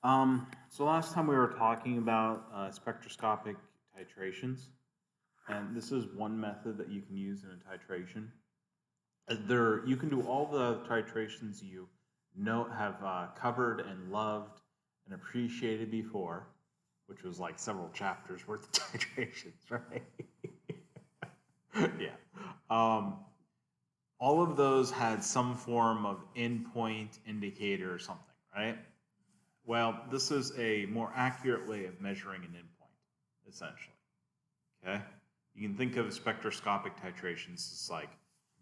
So last time we were talking about spectroscopic titrations, and this is one method that you can use in a titration. You can do all the titrations you have covered and loved and appreciated before, which was like several chapters worth of titrations, right? Yeah. All of those had some form of endpoint indicator or something, right? Well, this is a more accurate way of measuring an endpoint, essentially. Okay? You can think of spectroscopic titrations as like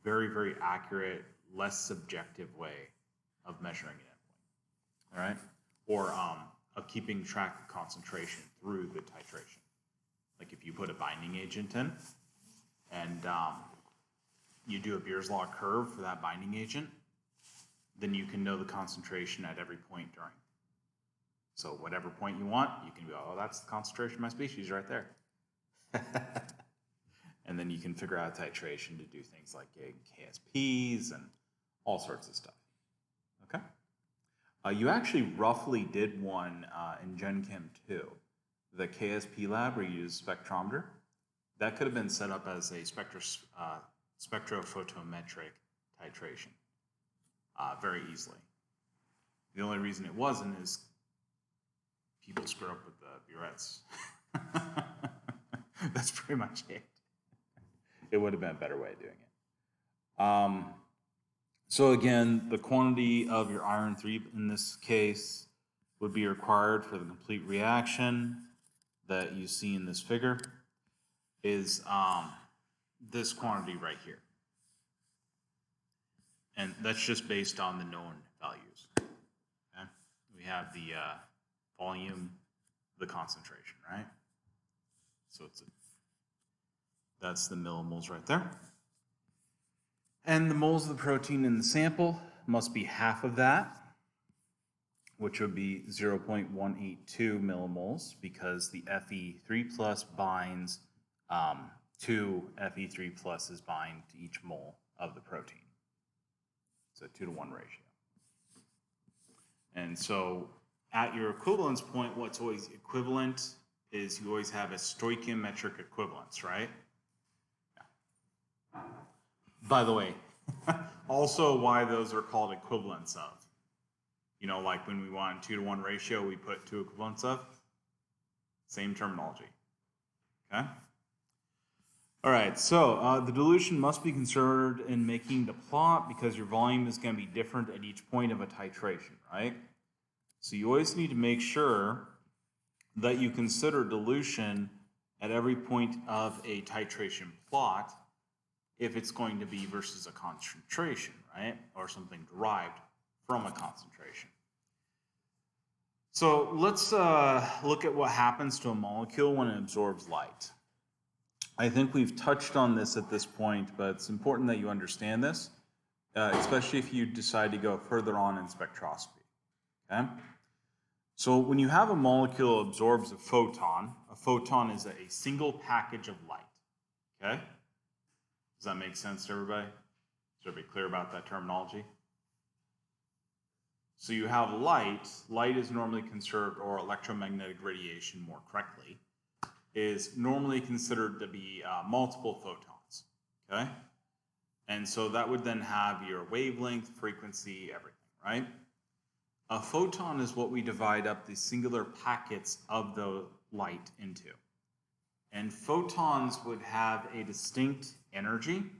very, very accurate, less subjective way of measuring an endpoint. All right? Or of keeping track of concentration through the titration. Like if you put a binding agent in and you do a Beer's law curve for that binding agent, then you can know the concentration at every point during. So whatever point you want, you can go, oh, that's the concentration of my species right there. And then you can figure out titration to do things like KSPs and all sorts of stuff. Okay? You actually roughly did one in Gen Chem 2, the KSP lab where you use spectrometer. That could have been set up as a spectrophotometric titration very easily. The only reason it wasn't is people screw up with the burettes. That's pretty much it. It would have been a better way of doing it. So again, the quantity of your iron 3 in this case would be required for the complete reaction that you see in this figure is this quantity right here. And that's just based on the known values. Okay? We have the volume, the concentration, right? So that's the millimoles right there. And the moles of the protein in the sample must be half of that, which would be 0.182 millimoles because the Fe3 plus binds two Fe3 pluses bind to each mole of the protein. It's a 2-to-1 ratio. And so at your equivalence point, what's always equivalent is you always have a stoichiometric equivalence, right? Yeah. By the way, also why those are called equivalents of. You know, like when we want a 2-to-1 ratio, we put 2 equivalents of. Same terminology. Okay? All right, so the dilution must be considered in making the plot because your volume is going to be different at each point of a titration, right? So you always need to make sure that you consider dilution at every point of a titration plot if it's going to be versus a concentration, right? Or something derived from a concentration. So let's look at what happens to a molecule when it absorbs light. I think we've touched on this at this point, but it's important that you understand this, especially if you decide to go further on in spectroscopy, okay? So when you have a molecule absorbs a photon is a single package of light, okay? Does that make sense to everybody? Is everybody clear about that terminology? So you have light is normally conserved, or electromagnetic radiation more correctly, is normally considered to be multiple photons, okay? And so that would then have your wavelength, frequency, everything, right? A photon is what we divide up the singular packets of the light into. And photons would have a distinct energy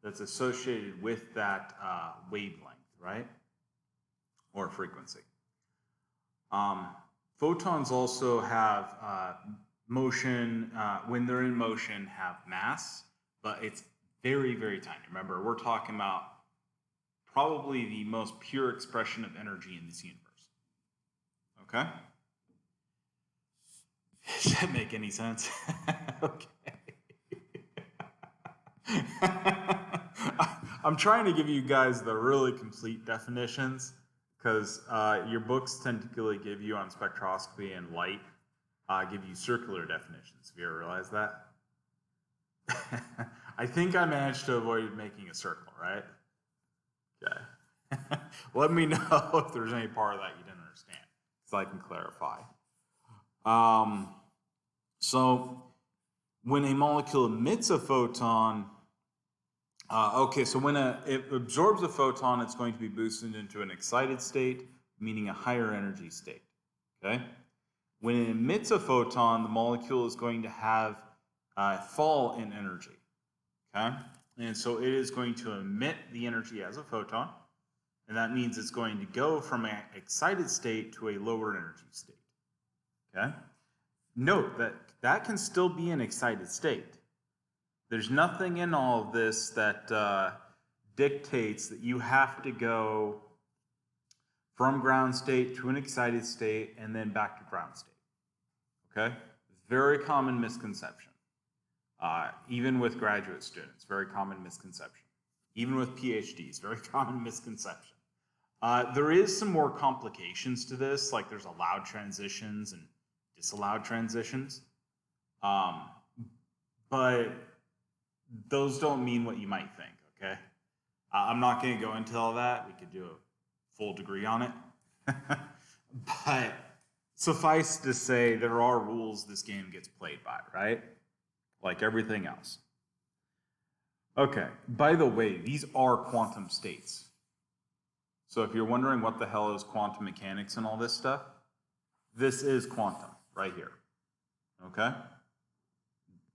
that's associated with that wavelength, right? Or frequency. Photons also have motion, when they're in motion, have mass, but it's very, very tiny. Remember, we're talking about probably the most pure expression of energy in this universe. Okay? Does that make any sense? Okay. I'm trying to give you guys the really complete definitions because your books typically give you on spectroscopy and light, give you circular definitions. Have you ever realized that? I think I managed to avoid making a circle, right? Okay. Let me know if there's any part of that you didn't understand. so I can clarify. So when a molecule emits a photon, okay, so when it absorbs a photon, it's going to be boosted into an excited state, meaning a higher energy state, okay? When it emits a photon, the molecule is going to have fall in energy, okay? And so it is going to emit the energy as a photon, and that means it's going to go from an excited state to a lower energy state, okay? Note that that can still be an excited state. There's nothing in all of this that dictates that you have to go from ground state to an excited state and then back to ground state, okay? Very common misconception. Even with graduate students, very common misconception. Even with PhDs, very common misconception. There is some more complications to this, like there's allowed transitions and disallowed transitions. But those don't mean what you might think, okay? I'm not going to go into all that. We could do a full degree on it. But suffice to say, there are rules this game gets played by, right? Like everything else. Okay, by the way, these are quantum states. So if you're wondering what the hell is quantum mechanics and all this stuff, this is quantum right here, okay?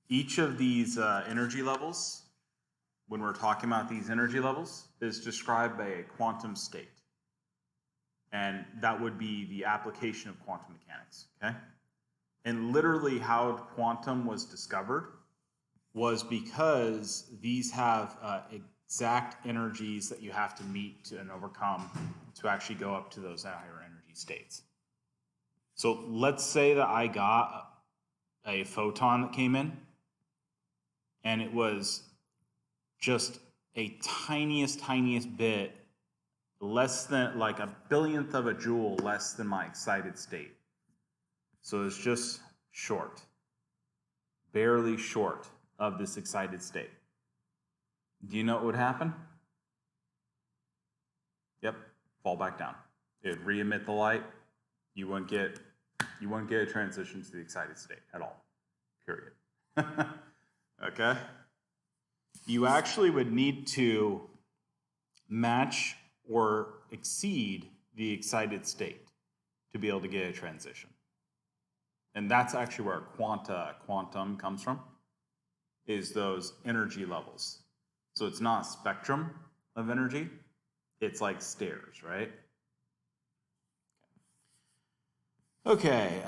Each of these energy levels, when we're talking about these energy levels, is described by a quantum state. And that would be the application of quantum mechanics, okay? And literally how quantum was discovered was because these have exact energies that you have to meet and overcome to actually go up to those higher energy states. So let's say that I got a photon that came in, and it was just a tiniest bit, less than like a billionth of a joule less than my excited state. So it's just short, barely short of this excited state. Do you know what would happen? Yep, fall back down. It would re-emit the light. You wouldn't get a transition to the excited state at all, period. Okay? You actually would need to match or exceed the excited state to be able to get a transition. And that's actually where quantum comes from, is those energy levels. So it's not a spectrum of energy, it's like stairs, right? Okay,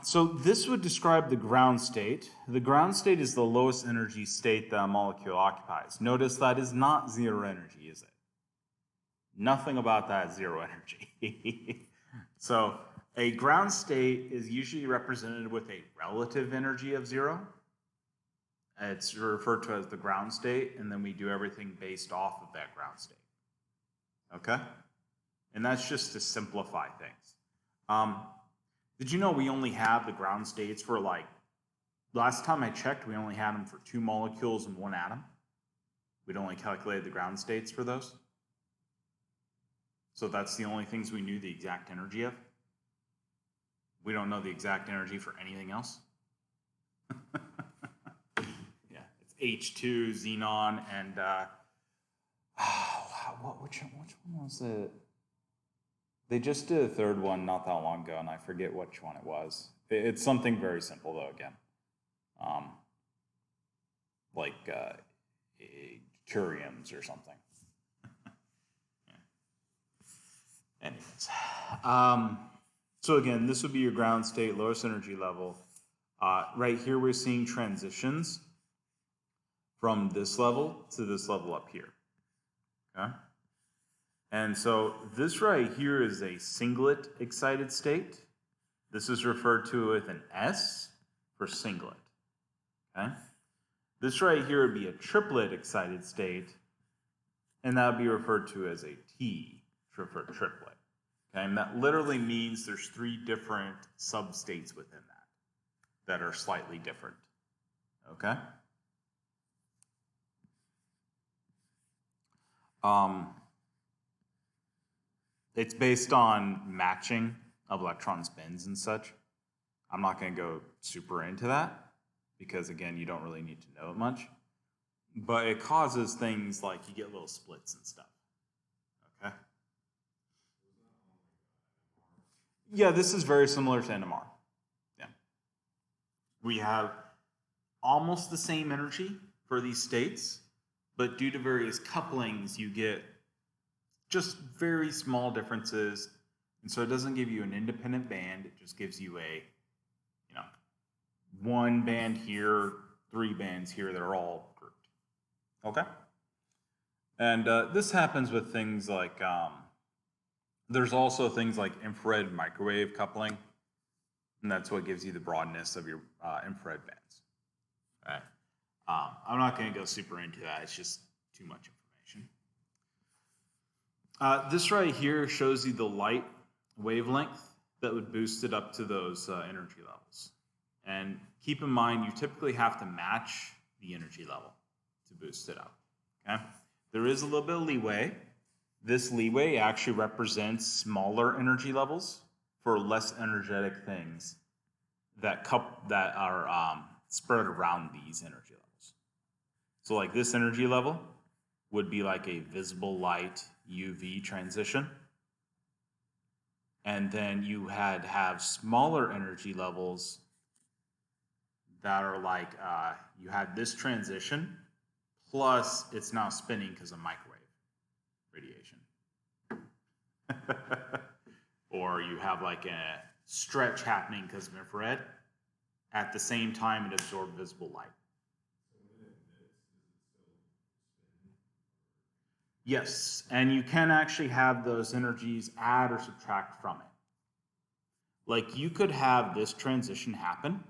so this would describe the ground state. The ground state is the lowest energy state that a molecule occupies. Notice that is not zero energy, is it? Nothing about that is zero energy. So a ground state is usually represented with a relative energy of zero. It's referred to as the ground state, and then we do everything based off of that ground state. Okay? And that's just to simplify things. Did you know we only have the ground states for last time I checked, we only had them for 2 molecules and 1 atom. We'd only calculated the ground states for those. So that's the only things we knew the exact energy of. We don't know the exact energy for anything else. Yeah, it's H2, xenon, and which one was it? They just did a third one not that long ago, and I forget which one it was. It's something very simple, though, again. Like curiums or something. Yeah. Anyways. So again, this would be your ground state, lowest energy level. Right here, we're seeing transitions from this level to this level up here. Okay? And so this right here is a singlet excited state. This is referred to with an S for singlet. Okay? This right here would be a triplet excited state, and that would be referred to as a T for triplet. Okay? And that literally means there's 3 different substates within that are slightly different. Okay? It's based on matching. of electron spins and such. I'm not going to go super into that because, again, you don't really need to know it much. But it causes things like you get little splits and stuff. Okay? Yeah, this is very similar to NMR. Yeah. We have almost the same energy for these states, but due to various couplings, you get just very small differences. And so it doesn't give you an independent band. It just gives you a, one band here, 3 bands here that are all grouped. Okay? And this happens with things like, there's also things like infrared microwave coupling, and that's what gives you the broadness of your infrared bands. All right. I'm not going to go super into that. It's just too much information. This right here shows you the light wavelength that would boost it up to those energy levels. And keep in mind, you typically have to match the energy level to boost it up. Okay? There is a little bit of leeway. This leeway actually represents smaller energy levels for less energetic things that are spread around these energy levels. So like this energy level would be like a visible light UV transition. And then you have smaller energy levels that are like, you had this transition, plus it's now spinning because of microwave radiation. Or you have like a stretch happening because of infrared. At the same time, it absorbed visible light. Yes, and you can actually have those energies add or subtract from it. Like you could have this transition happen,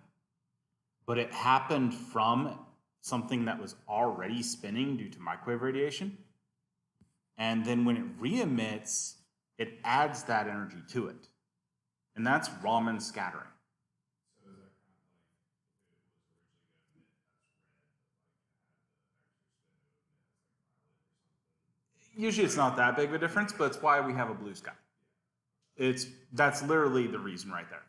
but it happened from something that was already spinning due to microwave radiation. And then when it re-emits, it adds that energy to it. And that's Raman scattering. Usually it's not that big of a difference, but it's why we have a blue sky. That's literally the reason right there.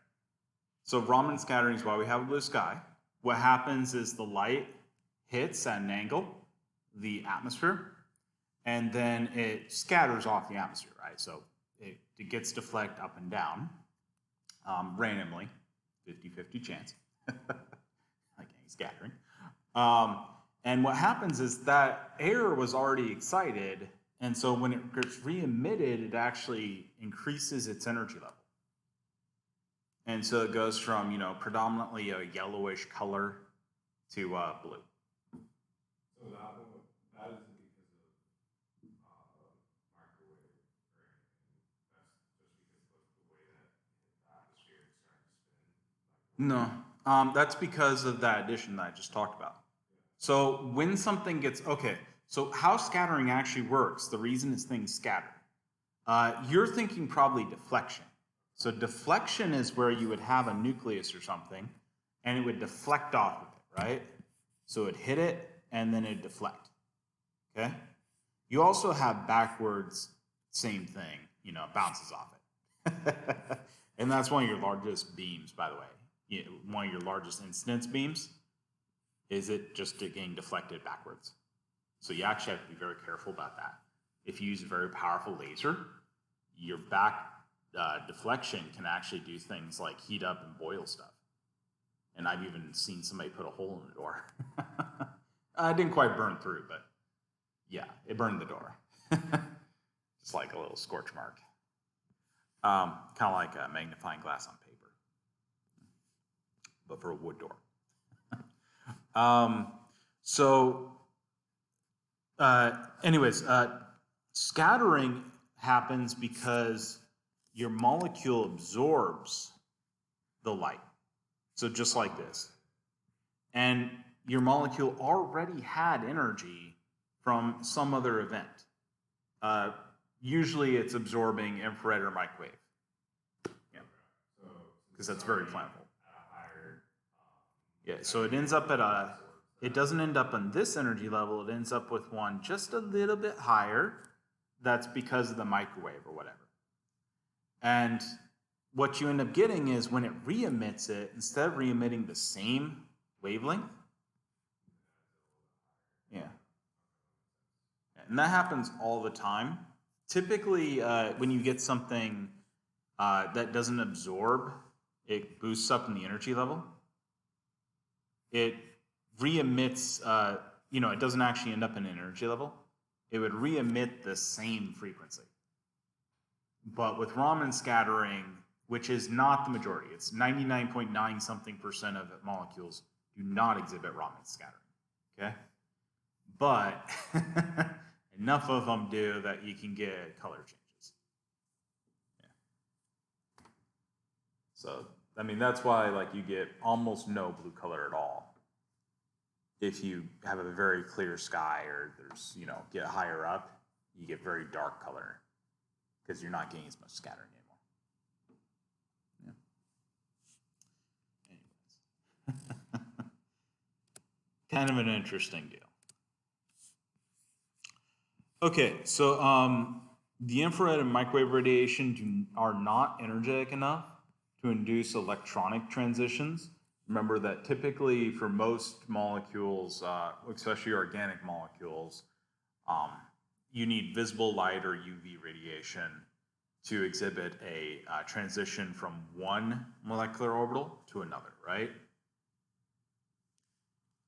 So Raman scattering is why we have a blue sky. What happens is the light hits at an angle, the atmosphere, and then it scatters off the atmosphere, right? So it gets deflect up and down randomly, 50-50 chance, like any scattering. And what happens is that air was already excited, and so when it gets re-emitted, it actually increases its energy level. And so it goes from, predominantly a yellowish color to blue. So that isn't because of microwave or anything. That's just because of the way that the atmosphere is starting to spin. No, that's because of that addition that I just talked about. So when something gets, so how scattering actually works, the reason is things scatter. You're thinking probably deflection. So deflection is where you would have a nucleus or something, and it would deflect off of it, right? So it'd hit it, and then it'd deflect, okay? You also have backwards, same thing, it bounces off it. And that's one of your largest beams, by the way. One of your largest incidence beams is it just getting deflected backwards. So you actually have to be very careful about that. If you use a very powerful laser, your back deflection can actually do things like heat up and boil stuff. And I've even seen somebody put a hole in the door. It didn't quite burn through, but yeah, it burned the door. Just like a little scorch mark. Kind of like a magnifying glass on paper, but for a wood door. Scattering happens because your molecule absorbs the light. So just like this. And your molecule already had energy from some other event. Usually it's absorbing infrared or microwave. Yeah. Because that's very flammable. Yeah, so it ends up at it doesn't end up on this energy level, it ends up with one just a little bit higher. That's because of the microwave or whatever. And what you end up getting is when it re-emits it, instead of re-emitting the same wavelength, yeah. And that happens all the time. Typically, when you get something that doesn't absorb, it boosts up in the energy level. It re-emits, it doesn't actually end up in an energy level. It would re-emit the same frequency. But with Raman scattering, which is not the majority, it's 99.9 something% of molecules do not exhibit Raman scattering, okay? But enough of them do that you can get color changes. Yeah. So, I mean, that's why like you get almost no blue color at all. If you have a very clear sky or there's, get higher up, you get very dark color because you're not getting as much scattering anymore. Yeah. Anyways. Kind of an interesting deal. Okay, so the infrared and microwave radiation are not energetic enough to induce electronic transitions. Remember that typically for most molecules, especially organic molecules, you need visible light or UV radiation to exhibit a transition from one molecular orbital to another, right?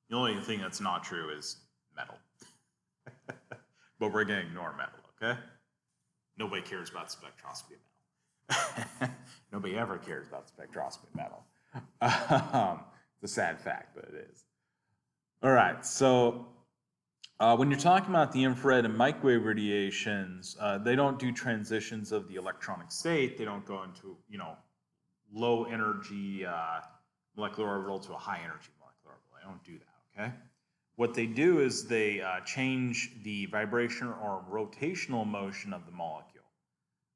The only thing that's not true is metal. But we're going to ignore metal, okay? Nobody cares about spectroscopy metal. Nobody ever cares about spectroscopy metal. It's a sad fact, but it is. All right, so when you're talking about the infrared and microwave radiations, they don't do transitions of the electronic state. They don't go into, low energy molecular orbital to a high energy molecular orbital. They don't do that, okay? What they do is they change the vibration or rotational motion of the molecule.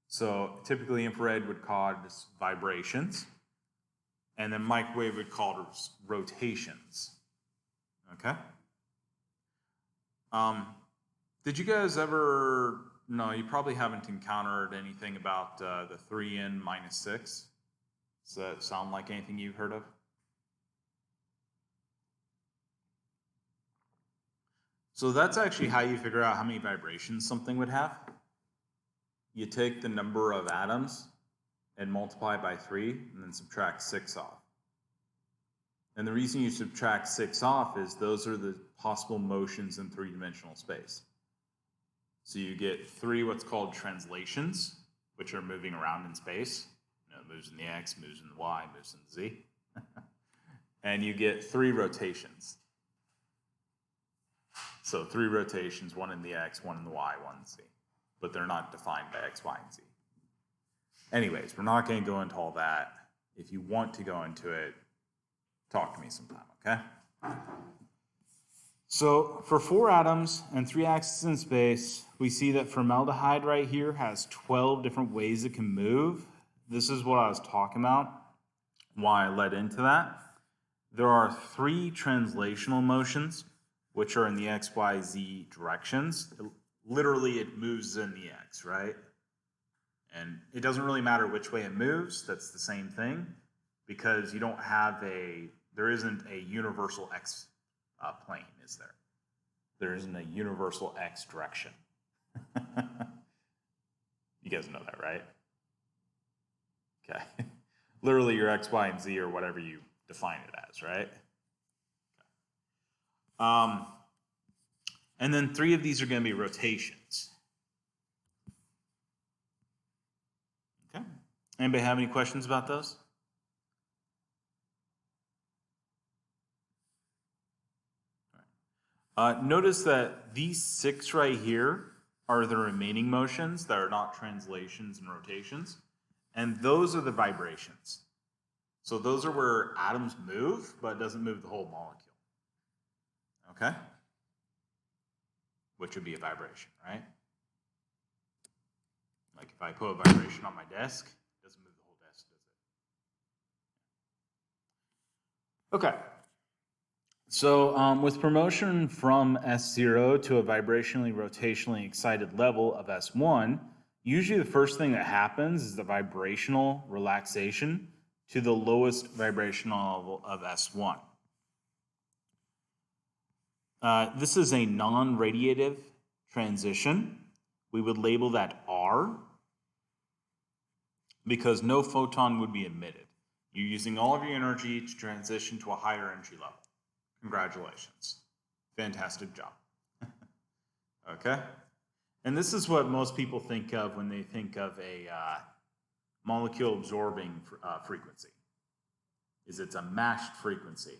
So typically infrared would cause vibrations, and then microwave would cause rotations. Okay? Did you guys ever, no, you probably haven't encountered anything about the 3n minus 6? Does that sound like anything you've heard of? So that's actually how you figure out how many vibrations something would have. You take the number of atoms and multiply by 3 and then subtract 6 off. And the reason you subtract 6 off is those are the possible motions in three-dimensional space. So you get 3 what's called translations, which are moving around in space. Moves in the X, moves in the Y, moves in the Z. And you get 3 rotations. So 3 rotations, 1 in the X, 1 in the Y, 1 in the Z. But they're not defined by X, Y, and Z. Anyways, we're not going to go into all that. If you want to go into it, talk to me sometime, okay? So for 4 atoms and 3 axes in space, we see that formaldehyde right here has 12 different ways it can move. This is what I was talking about, why I led into that. There are 3 translational motions, which are in the X, Y, Z directions. Literally, it moves in the X, right? And it doesn't really matter which way it moves, that's the same thing, because you don't have there isn't a universal X plane, is there? There isn't a universal X direction. You guys know that, right? Okay. Literally your X, Y, and Z or whatever you define it as, right? Okay. And then 3 of these are going to be rotations. Okay. Anybody have any questions about those? Notice that these 6 right here are the remaining motions that are not translations and rotations. And those are the vibrations. So those are where atoms move, but it doesn't move the whole molecule. Okay? Which would be a vibration, right? Like if I put a vibration on my desk, it doesn't move the whole desk, does it? Okay. So with promotion from S0 to a vibrationally rotationally excited level of S1, usually the first thing that happens is the vibrational relaxation to the lowest vibrational level of S1. This is a non-radiative transition. We would label that R because no photon would be emitted. You're using all of your energy to transition to a higher energy level. Congratulations. Fantastic job. Okay? And this is what most people think of when they think of a molecule absorbing frequency, is it's a matched frequency.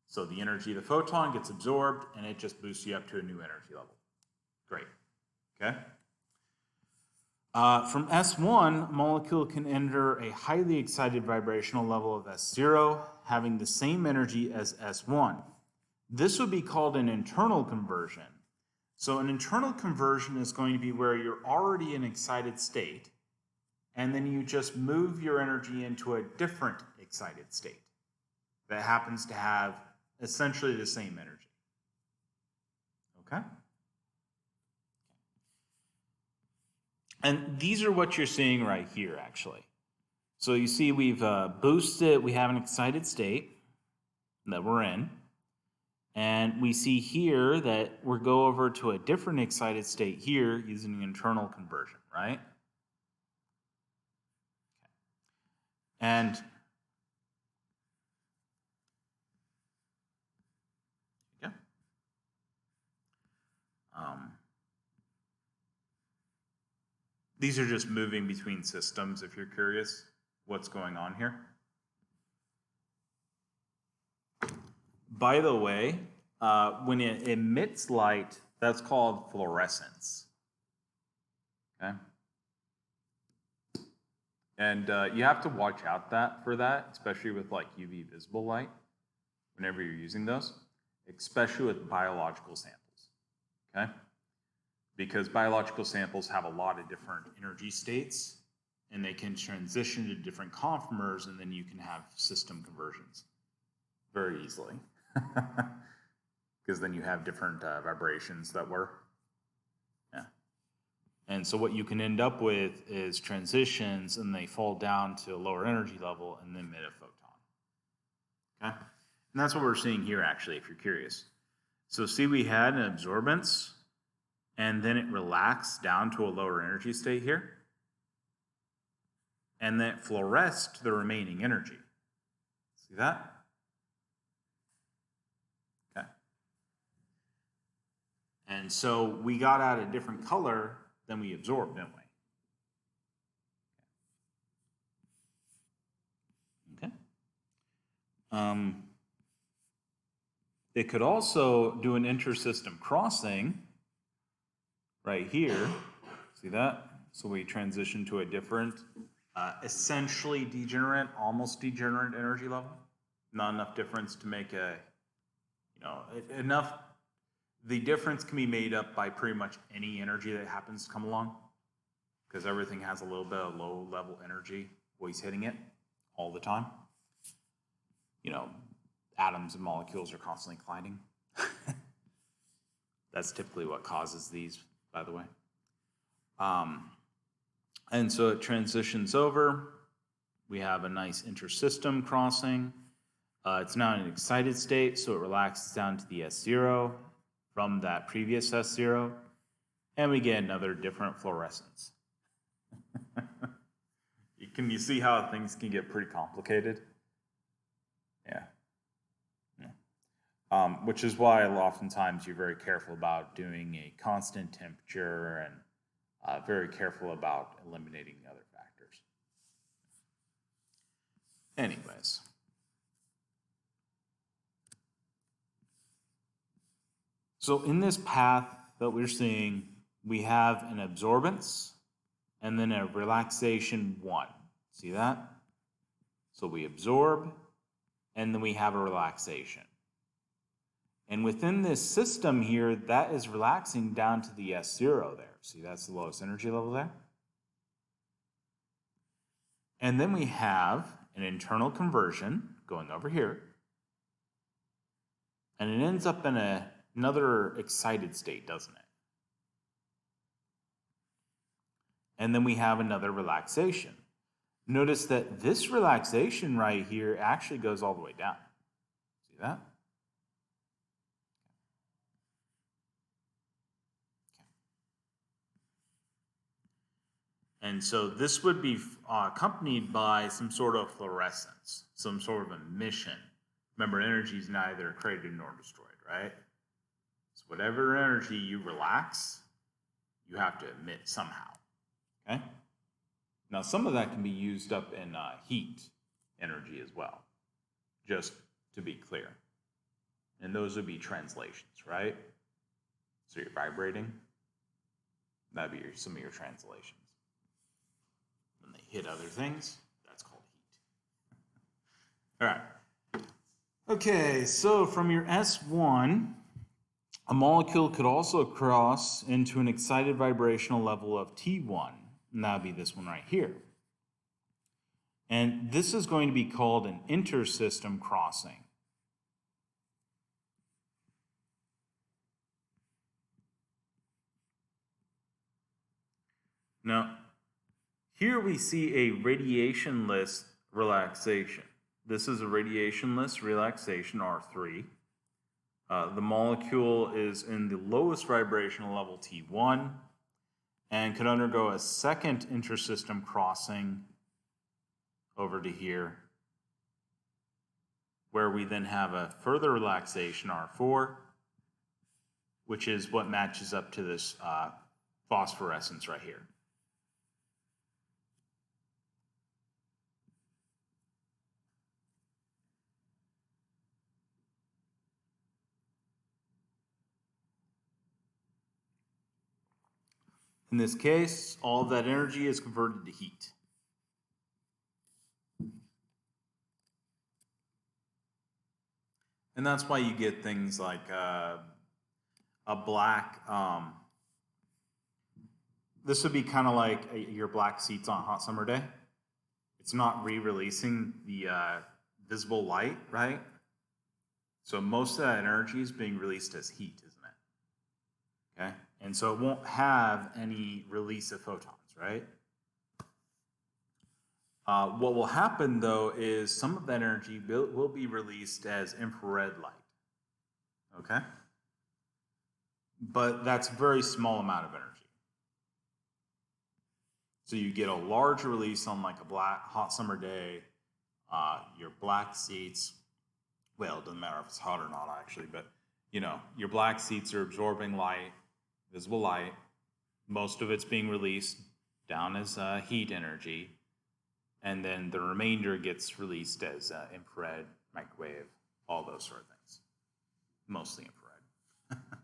So the energy of the photon gets absorbed and it just boosts you up to a new energy level. Great. Okay? From S1, a molecule can enter a highly excited vibrational level of S0, having the same energy as S1. This would be called an internal conversion. So an internal conversion is going to be where you're already in an excited state, and then you just move your energy into a different excited state that happens to have essentially the same energy. Okay? And these are what you're seeing right here, actually. So you see we've boosted, we have an excited state that we're in. And we see here that we'll go over to a different excited state here using an internal conversion, right? And yeah. These are just moving between systems if you're curious what's going on here. By the way, when it emits light, that's called fluorescence. Okay? And you have to watch out for that, especially with like UV visible light, whenever you're using those, especially with biological samples. Okay? Because biological samples have a lot of different energy states, and they can transition to different conformers, and then you can have system conversions very easily. Because then you have different vibrations that work. Yeah. And so what you can end up with is transitions, and they fall down to a lower energy level and then emit a photon. Okay? And that's what we're seeing here, actually, if you're curious. So see, we had an absorbance, and then it relaxed down to a lower energy state here. And then it fluoresced the remaining energy. See that? Okay. And so we got out a different color than we absorbed, didn't we? Okay. It could also do an intersystem crossing right here. See that? So we transition to a different, essentially degenerate, almost degenerate energy level. Not enough difference to make a, enough. The difference can be made up by pretty much any energy that happens to come along, because everything has a little bit of low-level energy always hitting it all the time. Atoms and molecules are constantly colliding. That's typically what causes these, by the way. And so it transitions over. We have a nice intersystem crossing. It's now in an excited state, so it relaxes down to the S0 from that previous S0, and we get another different fluorescence. Can you see how things can get pretty complicated? Yeah. Which is why oftentimes you're very careful about doing a constant temperature and very careful about eliminating the other factors. Anyways. So in this path that we're seeing, we have an absorbance and then a relaxation 1. See that? So we absorb and then we have a relaxation. And within this system here, that is relaxing down to the S0 there. See, that's the lowest energy level there. And then we have an internal conversion going over here. And it ends up in another excited state, doesn't it? And then we have another relaxation. Notice that this relaxation right here actually goes all the way down. See that? And so this would be accompanied by some sort of fluorescence, some sort of emission. Remember, energy is neither created nor destroyed, right? So whatever energy you relax, you have to emit somehow, okay? Now, some of that can be used up in heat energy as well, just to be clear. And those would be translations, right? So you're vibrating. That'd be some of your translations. When they hit other things, that's called heat. All right. Okay, so from your S1, a molecule could also cross into an excited vibrational level of T1, and that would be this one right here. And this is going to be called an intersystem crossing. Now, here we see a radiationless relaxation. This is a radiationless relaxation, R3. The molecule is in the lowest vibrational level, T1, and could undergo a second intersystem crossing over to here, where we then have a further relaxation, R4, which is what matches up to this phosphorescence right here. In this case, all of that energy is converted to heat. And that's why you get things like a black, this would be kind of like your black seats on a hot summer day. It's not re-releasing the visible light, right? So most of that energy is being released as heat, isn't it? Okay? And so it won't have any release of photons, right? What will happen, though, is some of that energy will be released as infrared light, okay? But that's a very small amount of energy. So you get a large release on like a hot summer day, your black seats, well, it doesn't matter if it's hot or not actually, but you know, your black seats are absorbing light, visible light. Most of it's being released down as heat energy. And then the remainder gets released as infrared, microwave, all those sort of things. Mostly infrared.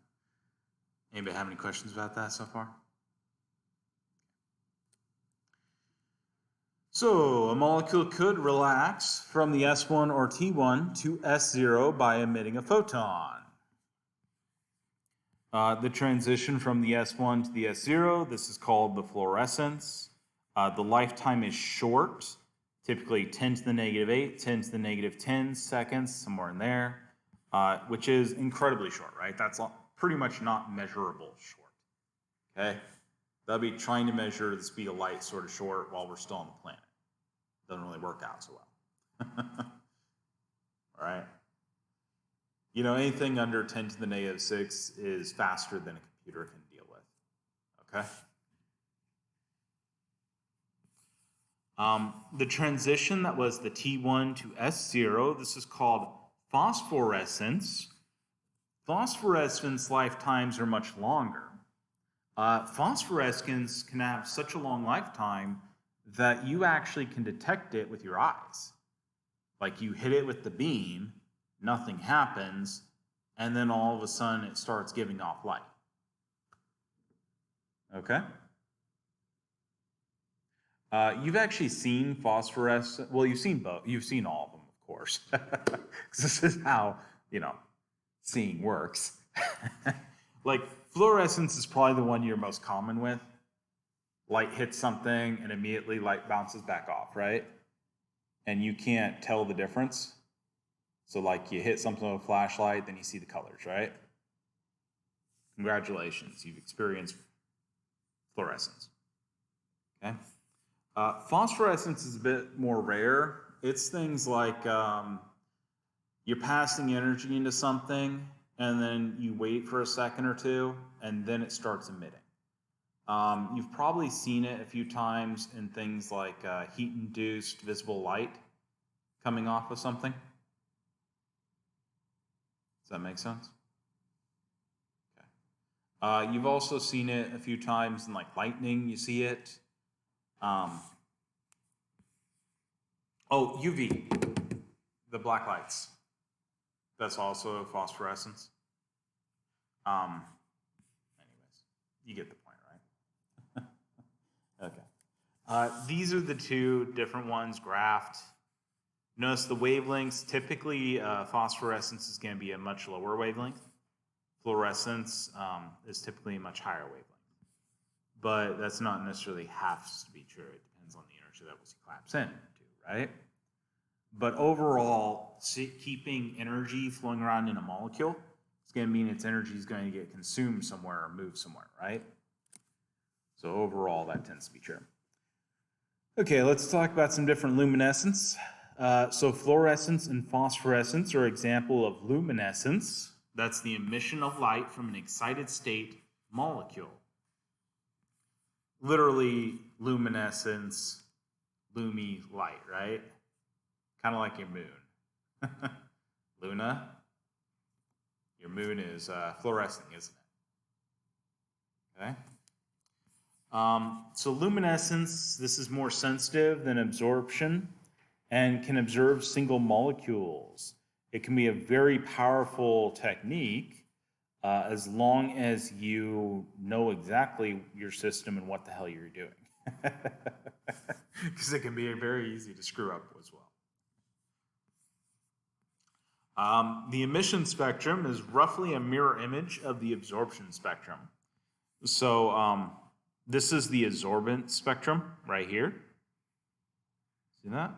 Anybody have any questions about that so far? So a molecule could relax from the S1 or T1 to S0 by emitting a photon. The transition from the S1 to the S0, this is called the fluorescence. The lifetime is short, typically 10 to the negative 8, 10 to the negative 10 seconds, somewhere in there, which is incredibly short, right? That's pretty much not measurable short, okay? That'll be trying to measure the speed of light sort of short while we're still on the planet. Doesn't really work out so well. All right? You know, anything under 10 to the negative 6 is faster than a computer can deal with, okay? The transition that was the T1 to S0, this is called phosphorescence. Phosphorescence lifetimes are much longer. Phosphorescence can have such a long lifetime that you actually can detect it with your eyes. Like you hit it with the beam, nothing happens, and then all of a sudden it starts giving off light. Okay? You've actually seen phosphorescence. Well, you've seen both. You've seen all of them, of course. This is how, you know, seeing works. Like fluorescence is probably the one you're most common with. Light hits something and immediately light bounces back off, right? And you can't tell the difference. So like you hit something with a flashlight, then you see the colors, right? Congratulations, you've experienced fluorescence. Okay. Phosphorescence is a bit more rare. It's things like you're passing energy into something, and then you wait for a second or two, and then it starts emitting. You've probably seen it a few times in things like heat-induced visible light coming off of something. Does that make sense? Okay. You've also seen it a few times in like lightning. You see it. Oh, UV, the black lights. That's also phosphorescence. Anyways, you get the point, right? Okay. These are the two different ones graphed. Notice the wavelengths. Typically, phosphorescence is going to be a much lower wavelength. Fluorescence is typically a much higher wavelength. But that's not necessarily has to be true. It depends on the energy levels you collapse into, right? But overall, keeping energy flowing around in a molecule is going to mean its energy is going to get consumed somewhere or moved somewhere, right? So overall, that tends to be true. Okay, let's talk about some different luminescence. So fluorescence and phosphorescence are an example of luminescence. That's the emission of light from an excited state molecule. Literally, luminescence, lumi, light, right? Kind of like your moon. Luna, your moon is fluorescing, isn't it? Okay. So luminescence, this is more sensitive than absorption and can observe single molecules. It can be a very powerful technique as long as you know exactly your system and what the hell you're doing. Because it can be very easy to screw up as well. The emission spectrum is roughly a mirror image of the absorption spectrum. So this is the absorbent spectrum right here. See that?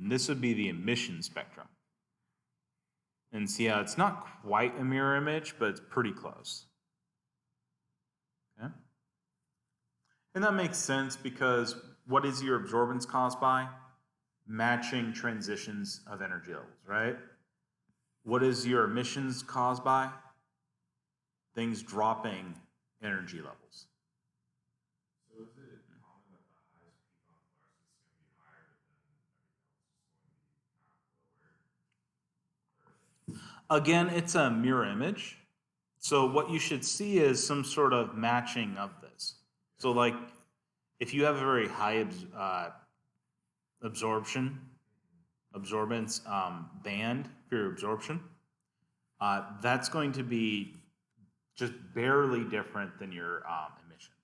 And this would be the emission spectrum. And see how it's not quite a mirror image, but it's pretty close. Okay? And that makes sense because what is your absorbance caused by? Matching transitions of energy levels, right? What is your emissions caused by? Things dropping energy levels. So is it common that the highest peak on fluorescence is going to be higher, but then everything else is going to be lower? Again, it's a mirror image. So what you should see is some sort of matching of this. So like if you have a very high absorbance band for your absorption, that's going to be just barely different than your emission.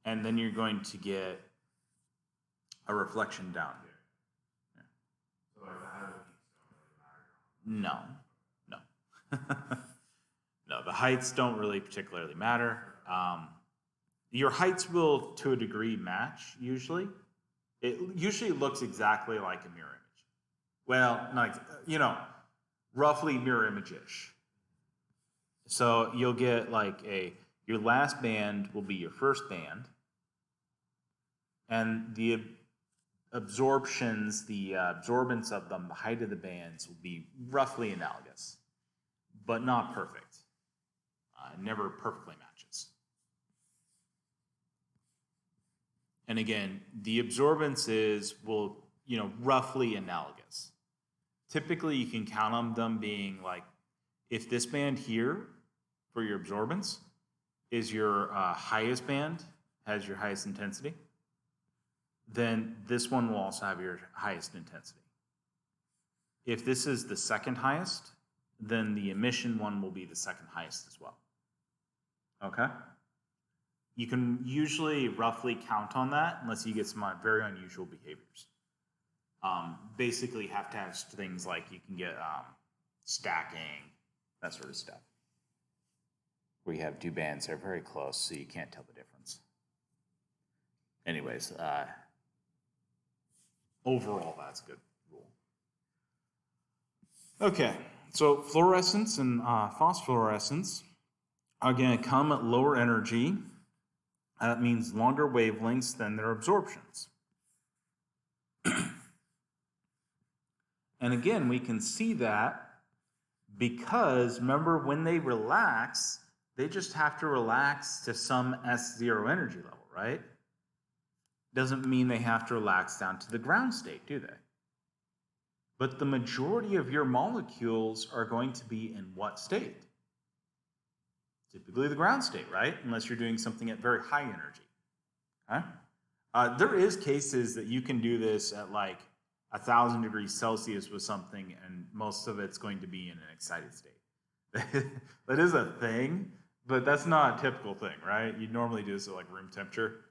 And then you're going to get a reflection down. Yeah. So like the higher peaks don't really matter. No. No, the heights don't really particularly matter. Your heights will, to a degree, match, usually. It usually looks exactly like a mirror image. Well, not, roughly mirror image-ish. So you'll get like your last band will be your first band, and the absorptions, the absorbance of them, the height of the bands will be roughly analogous, but not perfect. Never perfectly matches. And again, the absorbances will, roughly analogous. Typically, you can count on them being like, if this band here for your absorbance is your highest band, has your highest intensity, then this one will also have your highest intensity. If this is the second highest, then the emission one will be the second highest as well. Okay? You can usually roughly count on that unless you get some very unusual behaviors. Basically have to have things like you can get stacking, that sort of stuff. Where you have two bands that are very close, so you can't tell the difference. Anyways, overall, that's a good rule. Okay, so fluorescence and phosphorescence are going to come at lower energy That means longer wavelengths than their absorptions. And again, we can see that because remember when they relax, they just have to relax to some S0 energy level, right? Doesn't mean they have to relax down to the ground state, do they? But the majority of your molecules are going to be in what state? Typically the ground state, right? Unless you're doing something at very high energy. Okay? There is cases that you can do this at like 1,000 degrees Celsius with something, and most of it's going to be in an excited state. That is a thing, but that's not a typical thing, right? You normally do this at like room temperature.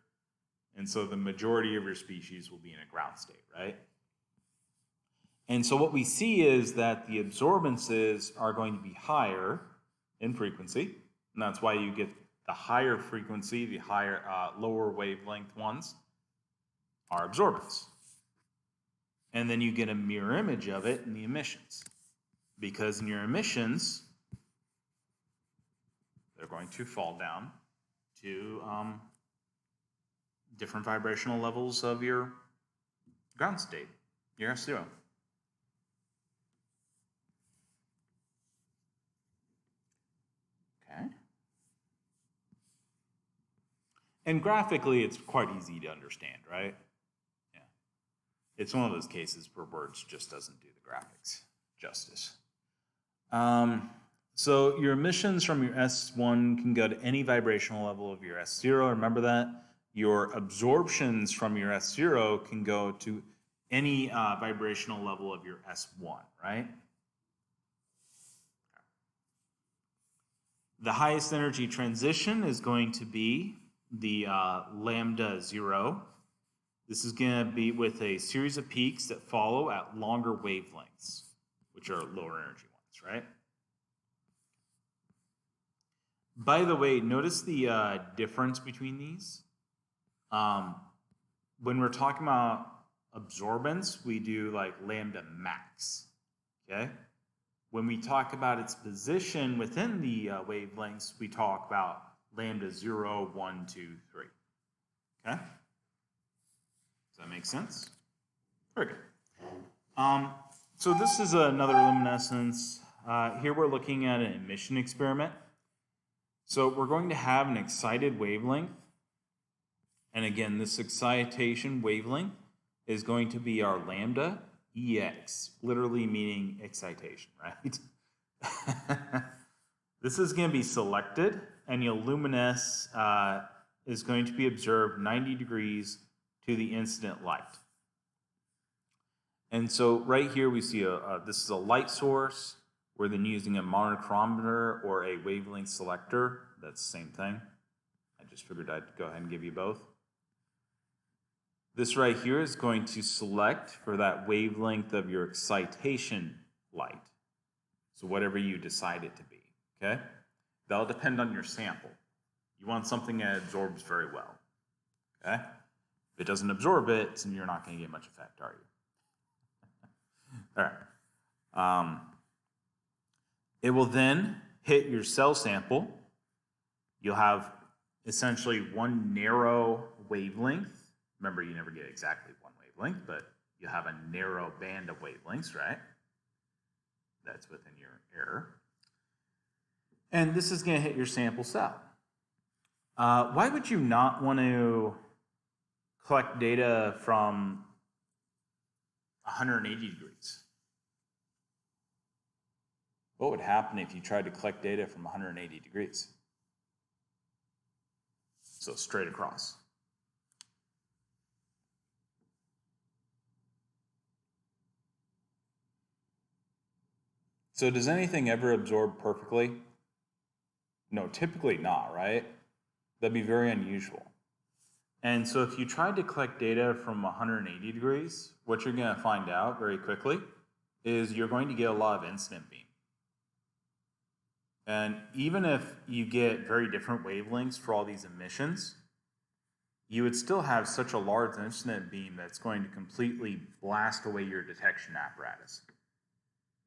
And so the majority of your species will be in a ground state, right? And so what we see is that the absorbances are going to be higher in frequency, and that's why you get the higher frequency, the higher, lower wavelength ones are absorbance. And then you get a mirror image of it in the emissions. Because in your emissions, they're going to fall down to different vibrational levels of your ground state, your S0. Okay. And graphically, it's quite easy to understand, right? Yeah. It's one of those cases where words just doesn't do the graphics justice. So your emissions from your S1 can go to any vibrational level of your S0. Remember that? Your absorptions from your S0 can go to any vibrational level of your S1, right? The highest energy transition is going to be the lambda 0. This is going to be with a series of peaks that follow at longer wavelengths, which are lower energy ones, right? By the way, notice the difference between these. When we're talking about absorbance, we do like lambda max, okay? When we talk about its position within the wavelengths, we talk about lambda 0, 1, 2, 3, okay? Does that make sense? Very good. So this is another luminescence. Here we're looking at an emission experiment. So we're going to have an excited wavelength. And again, this excitation wavelength is going to be our lambda EX, literally meaning excitation, right? This is going to be selected, and your luminescence is going to be observed 90 degrees to the incident light. And so right here we see this is a light source. We're then using a monochromator or a wavelength selector. That's the same thing. I just figured I'd go ahead and give you both. This right here is going to select for that wavelength of your excitation light. So whatever you decide it to be, okay? That'll depend on your sample. You want something that absorbs very well, okay? If it doesn't absorb it, then you're not going to get much effect, are you? All right. It will then hit your cell sample. You'll have essentially one narrow wavelength. Remember, you never get exactly one wavelength, but you have a narrow band of wavelengths, right? That's within your error. And this is going to hit your sample cell. Why would you not want to collect data from 180 degrees? What would happen if you tried to collect data from 180 degrees? So straight across. So does anything ever absorb perfectly? No, typically not, right? That'd be very unusual. And so if you tried to collect data from 180 degrees, what you're going to find out very quickly is you're going to get a lot of incident beam. And even if you get very different wavelengths for all these emissions, you would still have such a large incident beam that's going to completely blast away your detection apparatus.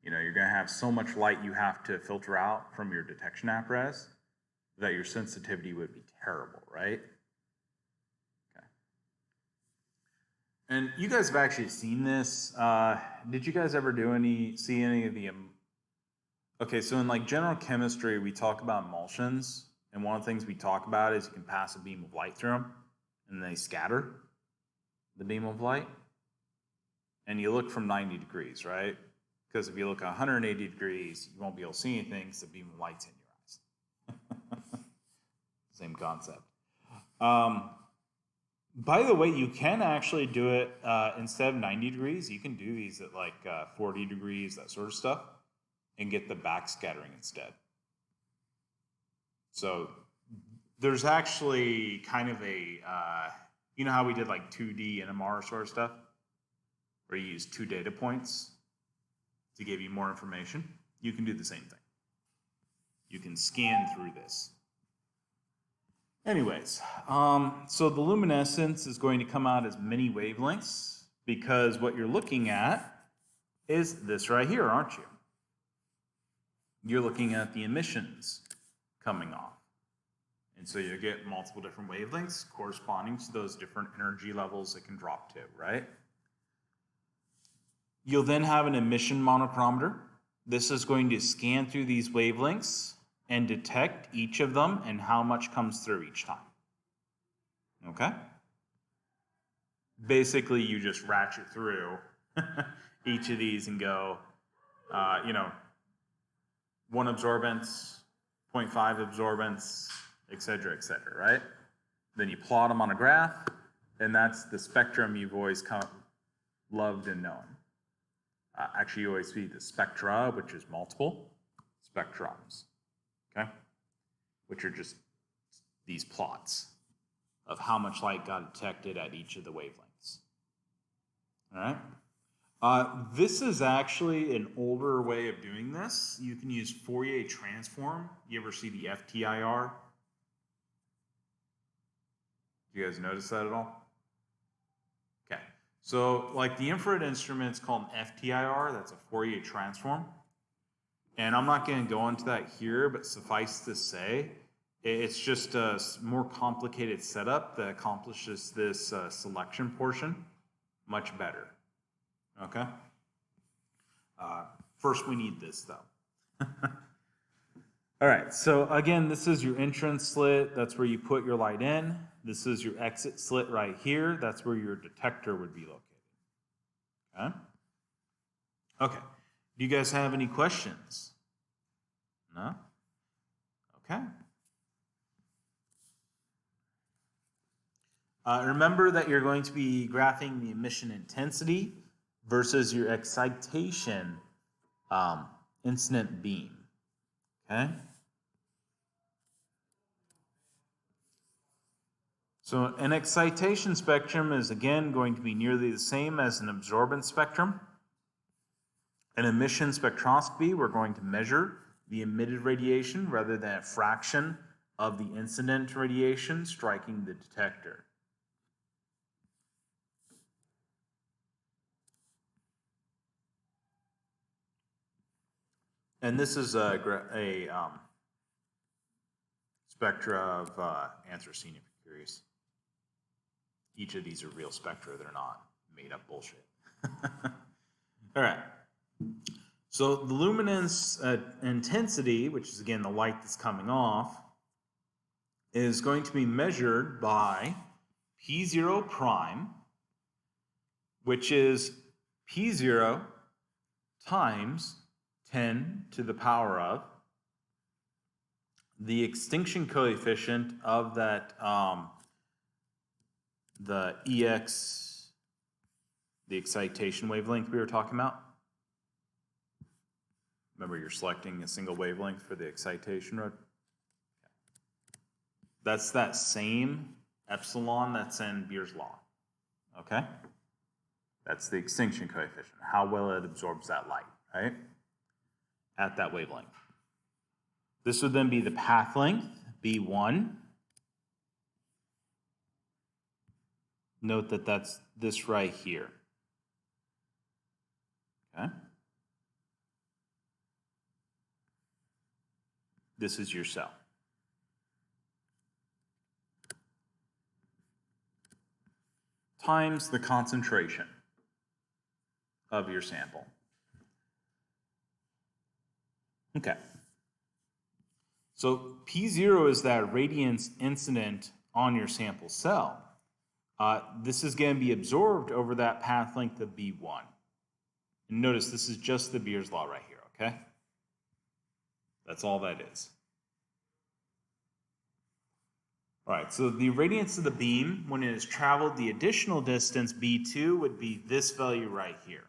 You know, you're going to have so much light you have to filter out from your detection apparatus that your sensitivity would be terrible, right? And you guys have actually seen this. Did you guys ever see any of the? Okay, so in like general chemistry, we talk about emulsions, and one of the things we talk about is you can pass a beam of light through them, and they scatter the beam of light. And you look from 90 degrees, right? Because if you look 180 degrees, you won't be able to see anything because the beam of light's in your eyes. Same concept. By the way, you can actually do it instead of 90 degrees. You can do these at like 40 degrees, that sort of stuff, and get the backscattering instead. So there's actually kind of a, you know how we did like 2D NMR sort of stuff? Where you use 2 data points to give you more information? You can do the same thing. You can scan through this. Anyways, so the luminescence is going to come out as many wavelengths because what you're looking at is this right here, aren't you? You're looking at the emissions coming off. And so you get multiple different wavelengths corresponding to those different energy levels it can drop to, right? You'll then have an emission monochromator. This is going to scan through these wavelengths and detect each of them and how much comes through each time. Okay? Basically, you just ratchet through each of these and go, 1 absorbance, 0.5 absorbance, et cetera, right? Then you plot them on a graph, and that's the spectrum you've always loved and known. Actually, you always see the spectra, which is multiple spectrums, okay? Which are just these plots of how much light got detected at each of the wavelengths. All right? This is actually an older way of doing this. You can use Fourier transform. You ever see the FTIR? Do you guys notice that at all? Okay. So like the infrared instrument is called an FTIR. That's a Fourier transform. And I'm not going to go into that here, but suffice to say, it's just a more complicated setup that accomplishes this selection portion much better. Okay? First, we need this, though. All right, so again, this is your entrance slit. That's where you put your light in. This is your exit slit right here. That's where your detector would be located. Okay? Okay. Do you guys have any questions? No? Okay. Remember that you're going to be graphing the emission intensity versus your excitation incident beam. Okay? So an excitation spectrum is again going to be nearly the same as an absorbance spectrum. An emission spectroscopy, we're going to measure the emitted radiation rather than a fraction of the incident radiation striking the detector. And this is a spectra of anthracene, if you're curious. Each of these are real spectra. They're not made up bullshit. All right. So the luminance intensity, which is again the light that's coming off, is going to be measured by P0 prime, which is P0 times 10 to the power of the extinction coefficient of that, the EX, the excitation wavelength we were talking about. Remember, you're selecting a single wavelength for the excitation rod. That's that same epsilon that's in Beer's law. Okay? That's the extinction coefficient, how well it absorbs that light, right? At that wavelength. This would then be the path length, B1. Note that that's this right here. Okay? This is your cell. times the concentration of your sample. Okay. So P0 is that radiance incident on your sample cell. This is going to be absorbed over that path length of B1. And notice this is just the Beer's law right here, okay? That's all that is. All right, so the radiance of the beam, when it has traveled the additional distance, B2, would be this value right here.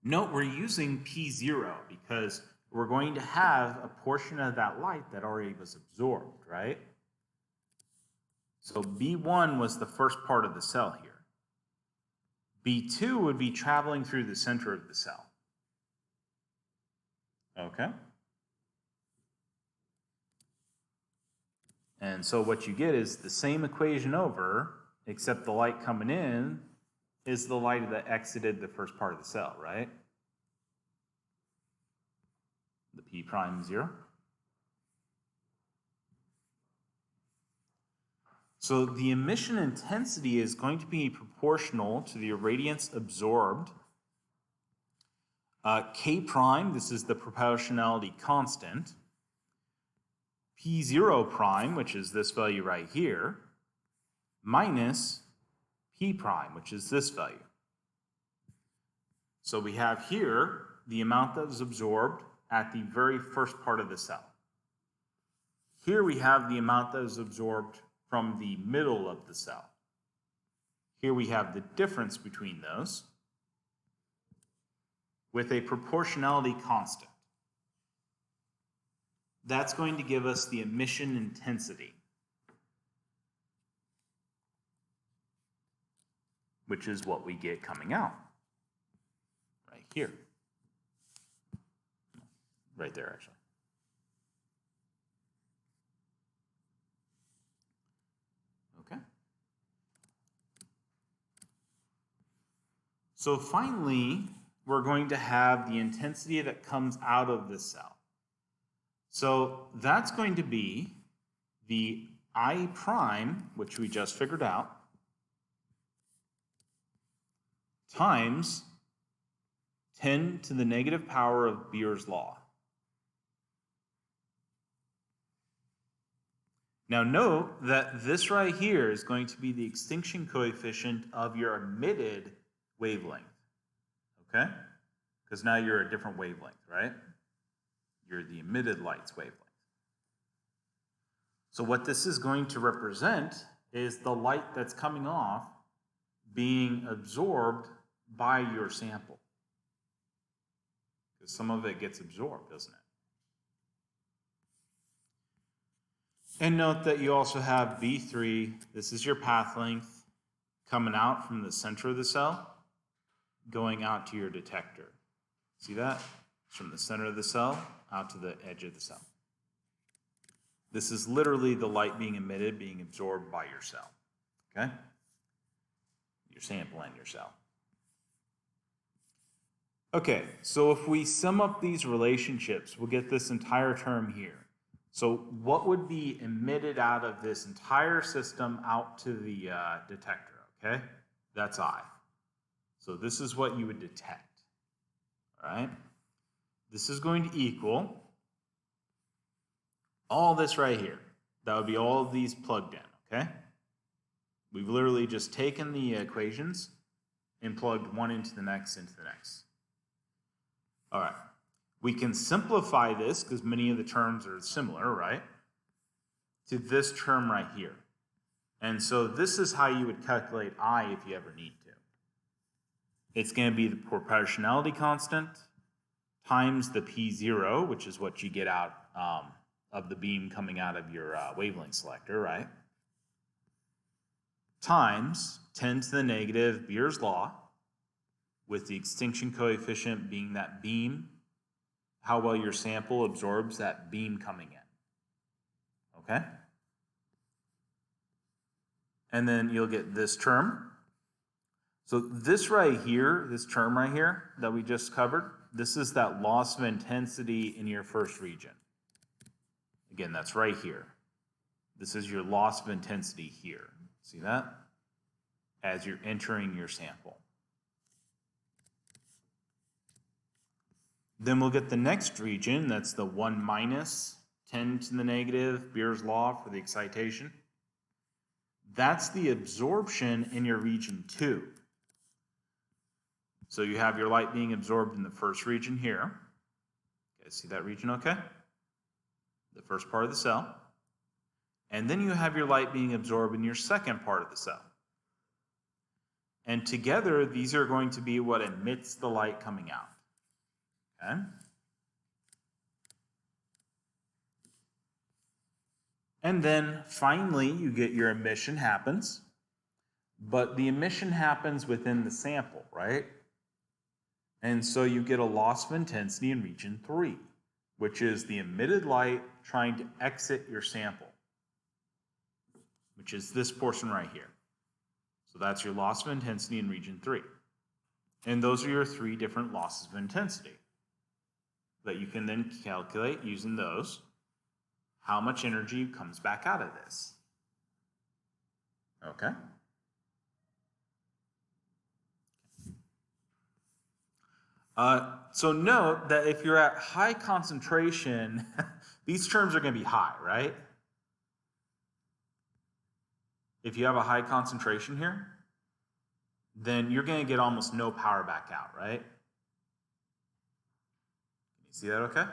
Note we're using P0 because we're going to have a portion of that light that already was absorbed, right? So B1 was the first part of the cell here. B2 would be traveling through the center of the cell. Okay? And so what you get is the same equation over, except the light coming in is the light that exited the first part of the cell, right? The P prime 0. So the emission intensity is going to be proportional to the irradiance absorbed. K prime, this is the proportionality constant. P0 prime, which is this value right here, minus P prime, which is this value. So we have here the amount that was absorbed at the very first part of the cell. Here we have the amount that was absorbed from the middle of the cell. Here we have the difference between those with a proportionality constant. That's going to give us the emission intensity, which is what we get coming out right here. Right there, actually. Okay. So finally, we're going to have the intensity that comes out of the cell. So that's going to be the I prime, which we just figured out, times 10 to the negative power of Beer's law. Now note that this right here is going to be the extinction coefficient of your emitted wavelength, okay? Because now you're a different wavelength, right? You're the emitted light's wavelength. So what this is going to represent is the light that's coming off being absorbed by your sample. Because some of it gets absorbed, doesn't it? And note that you also have B3, this is your path length, coming out from the center of the cell, going out to your detector. See that? It's from the center of the cell out to the edge of the cell. This is literally the light being emitted, being absorbed by your cell, okay? Your sample and your cell. Okay, so if we sum up these relationships, we'll get this entire term here. So what would be emitted out of this entire system out to the detector, okay? That's I. So this is what you would detect, all right? This is going to equal all this right here. That would be all of these plugged in, okay? We've literally just taken the equations and plugged one into the next, All right. We can simplify this, because many of the terms are similar, right, to this term right here. And so this is how you would calculate I if you ever need to. It's going to be the proportionality constant times the P0, which is what you get out of the beam coming out of your wavelength selector, right, times 10 to the negative Beer's law, with the extinction coefficient being that beam, how well your sample absorbs that beam coming in, okay? And then you'll get this term. So this right here, this term right here that we just covered, this is that loss of intensity in your first region. Again, that's right here. This is your loss of intensity here. See that? as you're entering your sample. Then we'll get the next region, that's the 1 minus 10 to the negative, Beer's law for the excitation. That's the absorption in your region 2. So you have your light being absorbed in the first region here. You guys see that region okay? The first part of the cell. And then you have your light being absorbed in your second part of the cell. And together, these are going to be what emits the light coming out. Okay? And then finally, you get your emission happens. But the emission happens within the sample, right? And so you get a loss of intensity in region 3, which is the emitted light trying to exit your sample, which is this portion right here. So that's your loss of intensity in region 3. And those are your 3 different losses of intensity that you can then calculate using those how much energy comes back out of this. Okay? So note that if you're at high concentration, these terms are going to be high, right? If you have a high concentration here, then you're going to get almost no power back out, right? Can you see that okay?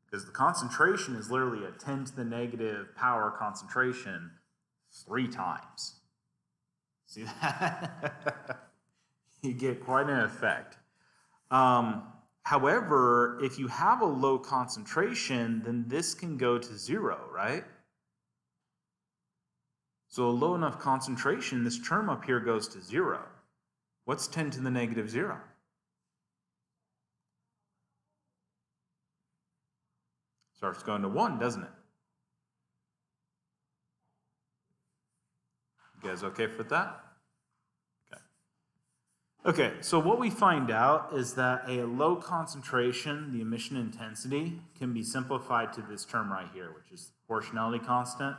Because the concentration is literally a 10 to the negative power concentration 3 times. See that? You get quite an effect. However, if you have a low concentration, then this can go to 0, right? So a low enough concentration, this term up here goes to 0. What's 10 to the negative 0? Starts going to 1, doesn't it? You guys okay with that? Okay, so what we find out is that a low concentration, the emission intensity, can be simplified to this term right here, which is the proportionality constant,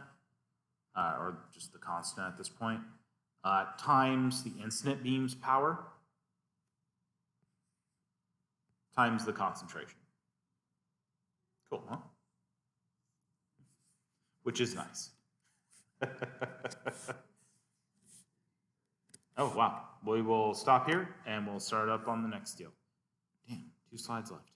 or just the constant at this point, times the incident beam's power, times the concentration. Cool, huh? Which is nice. Oh, wow. We will stop here, and we'll start up on the next deal. Damn, 2 slides left.